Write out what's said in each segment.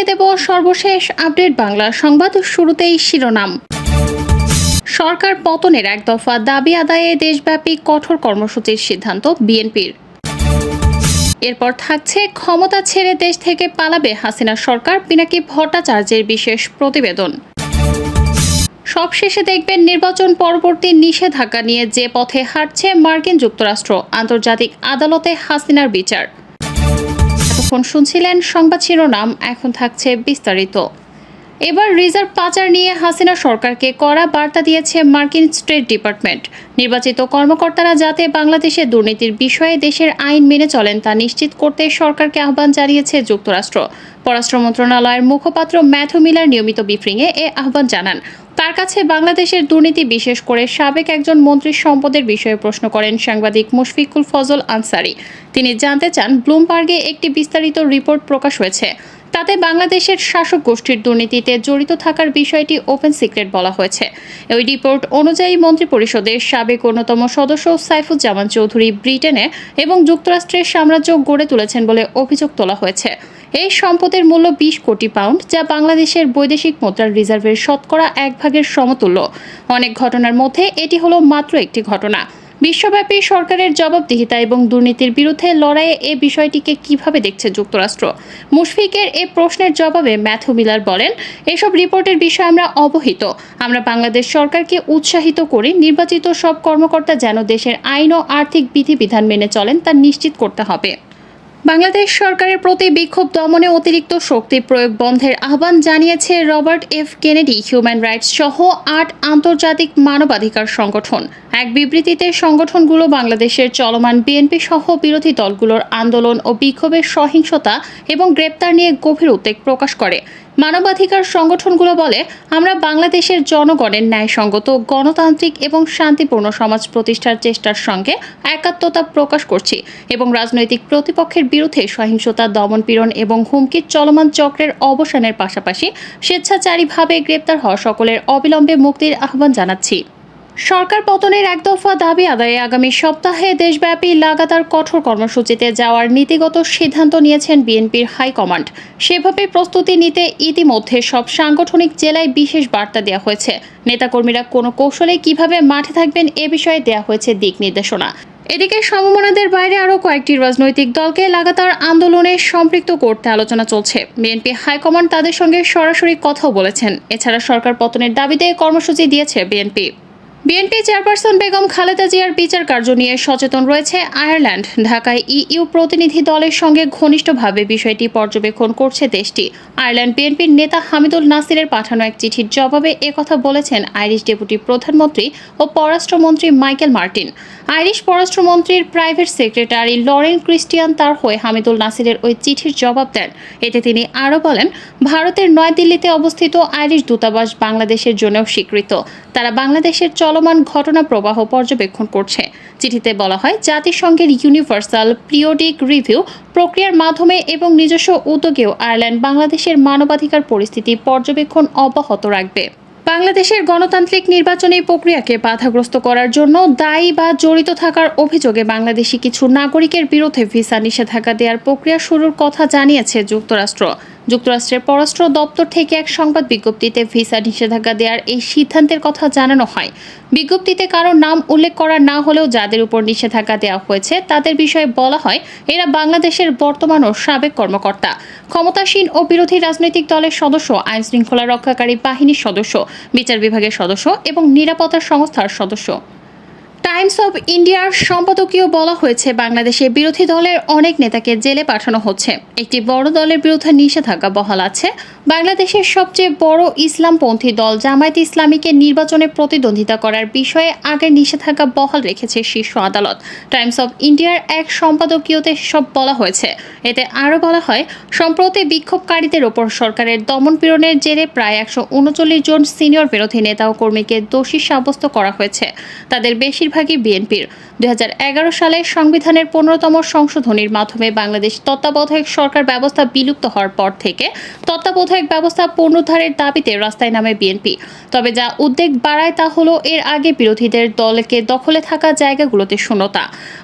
জানিয়ে দেব সর্বশেষ আপডেট বাংলা সংবাদ। শুরুতেই শিরোনাম। সরকার পতনের এক দফা দাবি আদায়ে দেশব্যাপী কঠোর কর্মসূচির সিদ্ধান্ত বিএনপির। এরপর থাকছে ক্ষমতা ছেড়ে দেশ থেকে পালাবে হাসিনা সরকার, পিনাকি ভট্টাচার্যের বিশেষ প্রতিবেদন। সবশেষে দেখবেন নির্বাচন পরবর্তী নিষেধাজ্ঞা নিয়ে যে পথে হাঁটছে মার্কিন যুক্তরাষ্ট্র, আন্তর্জাতিক আদালতে হাসিনার বিচার। এতক্ষণ শুনছিলেন সংবাদ শিরোনাম, এখন থাকছে বিস্তারিত। এবার রিজার্ভ পাচার নিয়ে হাসিনা সরকারকে কড়া বার্তা দিয়েছে মার্কিন স্টেট ডিপার্টমেন্ট। নির্বাচিত কর্মকর্তারা যাতে বাংলাদেশের দুর্নীতির বিষয়ে দেশের আইন মেনে চলেন তা নিশ্চিত করতে সরকারকে আহ্বান জানিয়েছে যুক্তরাষ্ট্র। পররাষ্ট্র মন্ত্রণালয়ের মুখপাত্র ম্যাথু মিলার নিয়মিত ব্রিফিংয়ে এ আহ্বান জানান। তার কাছে বাংলাদেশের দুর্নীতি, বিশেষ করে সাবেক একজন মন্ত্রীর সম্পদের বিষয়ে প্রশ্ন করেন সাংবাদিক মুশফিকুল ফজল আনসারি। তিনি জানতে চান, ব্লুমবার্গে একটি বিস্তারিত রিপোর্ট প্রকাশ হয়েছে, তাতে বাংলাদেশের শাসক গোষ্ঠীর দুর্নীতিতে জড়িত থাকার বিষয়টি ওপেন সিক্রেট বলা হয়েছে। ওই রিপোর্ট অনুযায়ী মন্ত্রিপরিষদের সাবেক অন্যতম সদস্য সাইফুজ্জামান চৌধুরী ব্রিটেনে এবং যুক্তরাষ্ট্রের সাম্রাজ্য গড়ে তুলেছেন বলে অভিযোগ তোলা হয়েছে। এই সম্পদের মূল্য 20 কোটি পাউন্ড, যা বাংলাদেশের বৈদেশিক মুদ্রার রিজার্ভের শতকরা 1/1 সমতুল্য। অনেক ঘটনার মধ্যে এটি হলো মাত্র একটি ঘটনা। বিশ্বব্যাপী সরকারের জবাবদিহিতা এবং দুর্নীতির বিরুদ্ধে লড়াইয়ে এ বিষয়টিকে কিভাবে দেখছে যুক্তরাষ্ট্র? মুশফিকের এ প্রশ্নের জবাবে ম্যাথু মিলার বলেন, এসব রিপোর্টের বিষয়ে আমরা অবহিত। আমরা বাংলাদেশ সরকারকে উৎসাহিত করি নির্বাচিত সব কর্মকর্তা যেন দেশের আইন ও আর্থিক বিধিবিধান মেনে চলেন তা নিশ্চিত করতে হবে। বাংলাদেশ সরকারের প্রতি বিক্ষোভ দমনে অতিরিক্ত শক্তি প্রয়োগ বন্ধের আহ্বান জানিয়েছে Robert F Kennedy human rights সহ 8 আন্তর্জাতিক মানবাধিকার সংগঠন। এক বিবৃতিতে সংগঠনগুলো বাংলাদেশের চলমান বিএনপি সহ বিরোধী দলগুলোর আন্দোলন ও বিক্ষোভের সহিংসতা এবং গ্রেপ্তার নিয়ে গভীর উদ্বেগ প্রকাশ করে। মানবাধিকার সংগঠনগুলো বলে, আমরা বাংলাদেশের জনগণের ন্যায়সঙ্গত, গণতান্ত্রিক এবং শান্তিপূর্ণ সমাজ প্রতিষ্ঠার চেষ্টার সঙ্গে একাত্মতা প্রকাশ করছি এবং রাজনৈতিক প্রতিপক্ষের বিরুদ্ধে সহিংসতা, দমনপীড়ন এবং হুমকির চলমান চক্রের অবসানের পাশাপাশি স্বেচ্ছাচারীভাবে গ্রেপ্তার হওয়া সকলের অবিলম্বে মুক্তির আহ্বান জানাচ্ছি। সরকার পতনের এক দফা দাবি আদায়ে আগামী সপ্তাহে দেশব্যাপী লাগাতার কঠোর কর্মসূচিতে যাওয়ার নীতিগত সিদ্ধান্ত নিয়েছেন বিএনপির হাইকমান্ড। সেভাবে প্রস্তুতি নিতে ইতিমধ্যে সব সাংগঠনিক জেলায় বিশেষ বার্তা দেওয়া হয়েছে। নেতাকর্মীরা কোনো কৌশলে কিভাবে মাঠে থাকবেন এ বিষয়ে দেওয়া হয়েছে দিক নির্দেশনা। এদিকে সমমনাদের বাইরে আরও কয়েকটি রাজনৈতিক দলকে লাগাতার আন্দোলনে সম্পৃক্ত করতে আলোচনা চলছে। বিএনপি হাইকমান্ড তাদের সঙ্গে সরাসরি কথাও বলেছেন। এছাড়া সরকার পতনের দাবিতে কর্মসূচি দিয়েছে বিএনপি চেয়ারপারসন বেগম খালেদা জিয়ার বিচার কার্য নিয়ে সচেতন রয়েছে আয়ারল্যান্ড। ঢাকায় ইইউ প্রতিনিধি দলের সঙ্গে ঘনিষ্ঠভাবে বিষয়টি পর্যবেক্ষণ করছে দেশটি। আয়ারল্যান্ড বিএনপির নেতা হামিদুল নাসিরের পাঠানো এক চিঠির জবাবে একথা বলেছেন আইরিশ ডেপুটি প্রধানমন্ত্রী ও পররাষ্ট্রমন্ত্রী মাইকেল মার্টিন। আইরিশ পররাষ্ট্রমন্ত্রীর প্রাইভেট সেক্রেটারি লরেন ক্রিস্টিয়ান তার হয়ে হামিদুল নাসিরের ওই চিঠির জবাব দেন। এতে তিনি আরও বলেন, ভারতের নয়াদিল্লিতে অবস্থিত আইরিশ দূতাবাস বাংলাদেশের জন্যও স্বীকৃত। তারা বাংলাদেশের চলমান ঘটনা প্রবাহ পর্যবেক্ষণ করছে। চিঠিতে বলা হয়, জাতিসংঘের ইউনিভার্সাল পিরিয়ডিক রিভিউ প্রক্রিয়ার মাধ্যমে এবং নিজস্ব উদ্যোগেও আয়ারল্যান্ড বাংলাদেশের মানবাধিকার পরিস্থিতি পর্যবেক্ষণ অব্যাহত রাখবে। বাংলাদেশের গণতান্ত্রিক নির্বাচনী প্রক্রিয়াকে বাধাগ্রস্ত করার জন্য দায়ী বা জড়িত থাকার অভিযোগে বাংলাদেশি কিছু নাগরিকের বিরুদ্ধে ভিসা নিষেধাজ্ঞা দেওয়ার প্রক্রিয়া শুরুর কথা জানিয়েছে যুক্তরাষ্ট্র। যুক্তরাষ্ট্রের পররাষ্ট্র দপ্তর থেকে এক সংবাদ বিজ্ঞপ্তিতে ভিসা নিষেধাজ্ঞা দেওয়ার এই সিদ্ধান্তের কথা জানানো হয়। বিজ্ঞপ্তিতে কারো নাম উল্লেখ করা না হলেও যাদের উপর নিষেধাজ্ঞা দেওয়া হয়েছে তাদের বিষয়ে বলা হয়, এরা বাংলাদেশের বর্তমান ও সাবেক কর্মকর্তা, ক্ষমতাসীন ও বিরোধী রাজনৈতিক দলের সদস্য, আইন শৃঙ্খলা রক্ষাকারী বাহিনীর সদস্য, বিচার বিভাগের সদস্য এবং নিরাপত্তা সংস্থার সদস্য। টাইমস অব ইন্ডিয়ার সম্পাদকীয় বলা হয়েছে, বাংলাদেশে বিরোধী দলের অনেক নেতাকে জেলে পাঠানো হচ্ছে। একটি বড় দলের বিরুদ্ধে নিষেধাজ্ঞা বহাল আছে। বাংলাদেশের সবচেয়ে বড় ইসলামপন্থী দল জামায়াতে ইসলামীকে নির্বাচনে প্রতিদ্বন্দ্বিতা করার বিষয়ে আগের নিষেধাজ্ঞা বহাল রেখেছে শীর্ষ আদালত। টাইমস অব ইন্ডিয়ার এক সম্পাদকীয়তে সব বলা হয়েছে। এতে আরও বলা হয়, সম্প্রতি বিক্ষোভকারীদের ওপর সরকারের দমনপীড়নের জেরে প্রায় 139 জন সিনিয়র বিরোধী নেতা ও কর্মীকে দোষী সাব্যস্ত করা হয়েছে। তাদের বেশিরভাগই বিএনপির। 2011 সালে সংবিধানের 15তম সংশোধনীর মাধ্যমে বাংলাদেশ তত্ত্বাবধায়ক সরকার ব্যবস্থা বিলুপ্ত হওয়ার পর থেকে তত্ত্বাবধায়ক ব্যবস্থা পুনরুদ্ধারের দাবিতে রাস্তায় নামে বিএনপি। তবে যা উদ্বেগ বাড়ায় তা হলো এর আগে বিরোধীদের দলকে দখলে থাকা জায়গাগুলোতে শূন্যতা।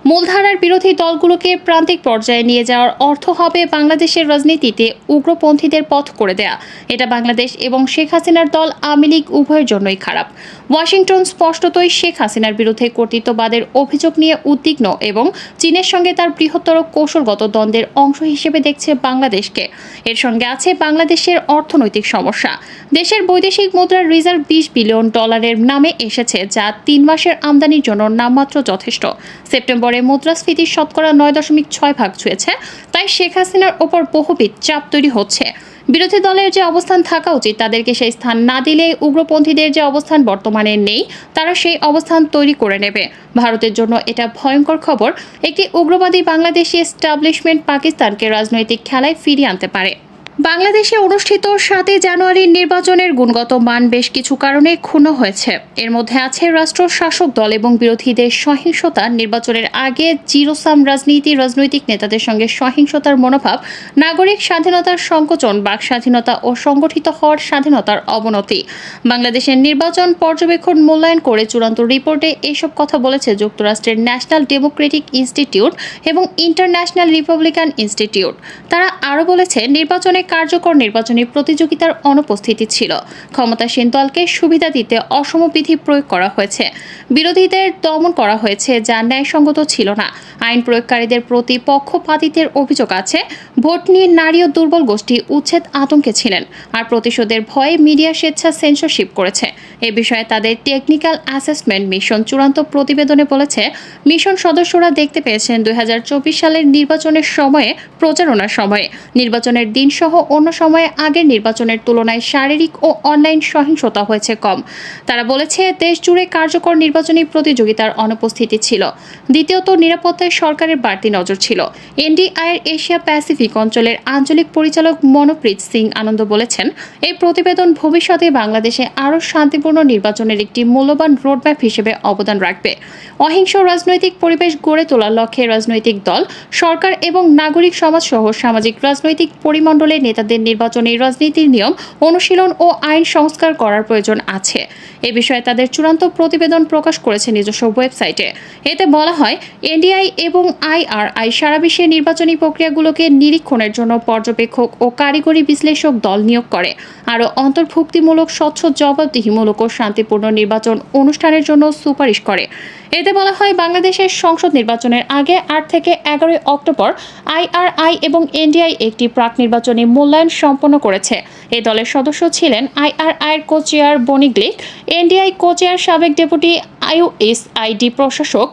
মূলধারার বিরোধী দলগুলোকে প্রান্তিক পর্যায়ে নিয়ে যাওয়ার অর্থ হবে বাংলাদেশের রাজনীতিতে উগ্রপন্থীদের পথ করে দেয়া। এটা বাংলাদেশ এবং শেখ হাসিনার দল আওয়ামী লীগ উভয়ের জন্যই খারাপ। ওয়াশিংটন স্পষ্টতই শেখ হাসিনার বিরুদ্ধে কর্তৃত্ববাদের অভিযোগ নিয়ে উদ্বিগ্ন এবং চীনের সঙ্গে তার বৃহত্তর কৌশলগত দ্বন্দ্বের অংশ হিসেবে দেখছে বাংলাদেশকে। এর সঙ্গে আছে বাংলাদেশের অর্থনৈতিক সমস্যা। দেশের বৈদেশিক মুদ্রার রিজার্ভ $20 বিলিয়ন নামে এসেছে, যা 3 মাসের আমদানির জন্য নামমাত্র যথেষ্ট। সেপ্টেম্বরে মুদ্রাস্ফীতি শতকরা 9.6% ছুঁয়েছে। তাই শেখ হাসিনার ওপর বহুবিধ চাপ তৈরি হচ্ছে। বিরোধী দলের যে অবস্থান থাকা উচিত তাদেরকে সেই স্থান না দিলে উগ্রপন্থীদের যে অবস্থান বর্তমানে নেই তারা সেই অবস্থান তৈরি করে নেবে। ভারতের জন্য এটা ভয়ঙ্কর খবর। একটি উগ্রবাদী বাংলাদেশি এস্টাবলিশমেন্ট পাকিস্তানকে রাজনৈতিক খেলায় ফিরিয়ে আনতে পারে। বাংলাদেশে অনুষ্ঠিত 7 জানুয়ারির নির্বাচনের গুণগত মান বেশ কিছু কারণে ক্ষুণ্ণ হয়েছে। এর মধ্যে আছে রাষ্ট্র শাসক দল এবং বিরোধীদের সহিংসতা, নির্বাচনের আগে জিরোসাম রাজনীতি, রাজনৈতিক নেতাদের সঙ্গে সহিংসতার মনোভাব, নাগরিক স্বাধীনতার সংকোচন, বাক স্বাধীনতা ও সংগঠিত হওয়ার স্বাধীনতার অবনতি। বাংলাদেশের নির্বাচন পর্যবেক্ষণ মূল্যায়ন করে চূড়ান্ত রিপোর্টে এসব কথা বলেছে যুক্তরাষ্ট্রের ন্যাশনাল ডেমোক্রেটিক ইনস্টিটিউট এবং ইন্টারন্যাশনাল রিপাবলিকান ইনস্টিটিউট। তারা আরও বলেছে নির্বাচনে কার্যকর নির্বাচনী প্রতিযোগিতার অনুপস্থিতি ছিল। ক্ষমতাসীন দলকে সুবিধা দিতে অসম বিধি প্রয়োগ করা হয়েছে। বিরোধীদের দমন করা হয়েছে, যা ন্যায়সঙ্গত ছিল না। আইন প্রয়োগকারীদের প্রতি পক্ষপাতিত্বের অভিযোগ আছে। ভোট নিয়ে নারী ও দুর্বল গোষ্ঠী উচ্ছেদ আতঙ্কে ছিলেন, আর প্রতিশোধের ভয়ে মিডিয়া স্বেচ্ছা সেন্সরশিপ করেছে। এ বিষয়ে তাদের টেকনিক্যাল অ্যাসেসমেন্ট মিশন চূড়ান্ত প্রতিবেদনে বলেছে, মিশন সদস্যরা দেখতে পেয়েছেন 2024 সালের নির্বাচনের সময়ে, প্রচারণার সময়ে, নির্বাচনের দিন সহ অন্য সময়ে আগের নির্বাচনের তুলনায় শারীরিক ও অনলাইন সহিংসতা হয়েছে কম। তারা বলেছে দেশ জুড়ে কার্যকর নির্বাচনী প্রতিযোগিতার অনুপস্থিতি ছিল। দ্বিতীয়ত, নিরাপত্তায় সরকারের বাড়তি নজর ছিল। এনডিআইয়ের এশিয়া প্যাসিফিক অঞ্চলের আঞ্চলিক পরিচালক মনোপ্রীত সিং আনন্দ বলেছেন, এই প্রতিবেদন ভবিষ্যতে বাংলাদেশে আরও শান্তিপূর্ণ নির্বাচনের একটি মূল্যবান রোডম্যাপ হিসেবে অবদান রাখবে। অহিংস রাজনৈতিক পরিবেশ গড়ে তোলার লক্ষ্যে রাজনৈতিক দল, সরকার এবং নাগরিক সমাজ সহ সামাজিক রাজনৈতিক পরিমণ্ডলের নেতাদের নির্বাচনী রাজনীতির নিয়ম অনুশীলন ও আইন সংস্কার করার প্রয়োজন আছে। এ বিষয়ে তাদের চূড়ান্ত প্রতিবেদন প্রকাশ করেছে নিজস্ব ওয়েবসাইটে। এতে বলা হয়, এনডিআই এবং আইআরআই সারা বিশ্বে নির্বাচনী প্রক্রিয়াগুলোকে নিরীক্ষণের জন্য পর্যবেক্ষক ও কারিগরি বিশ্লেষক দল নিয়োগ করে। আরও অন্তর্ভুক্তিমূলক, স্বচ্ছ, জবাবদিহিমূলক ও শান্তিপূর্ণ নির্বাচন অনুষ্ঠানের জন্য সুপারিশ করে। এতে বলা হয়, বাংলাদেশের সংসদ নির্বাচনের আগে 8 থেকে 11 অক্টোবর আইআরআই এবং এনডিআই একটি প্রাক নির্বাচনী মূল্যায়ন সম্পন্ন করেছে। এই দলের সদস্য ছিলেন আইআরআইয়ের কো-চেয়ার বনি গ্লিক, এনডিআই কো-চেয়ার সাবেক ডেপুটি ইউএসআইডি প্রশাসক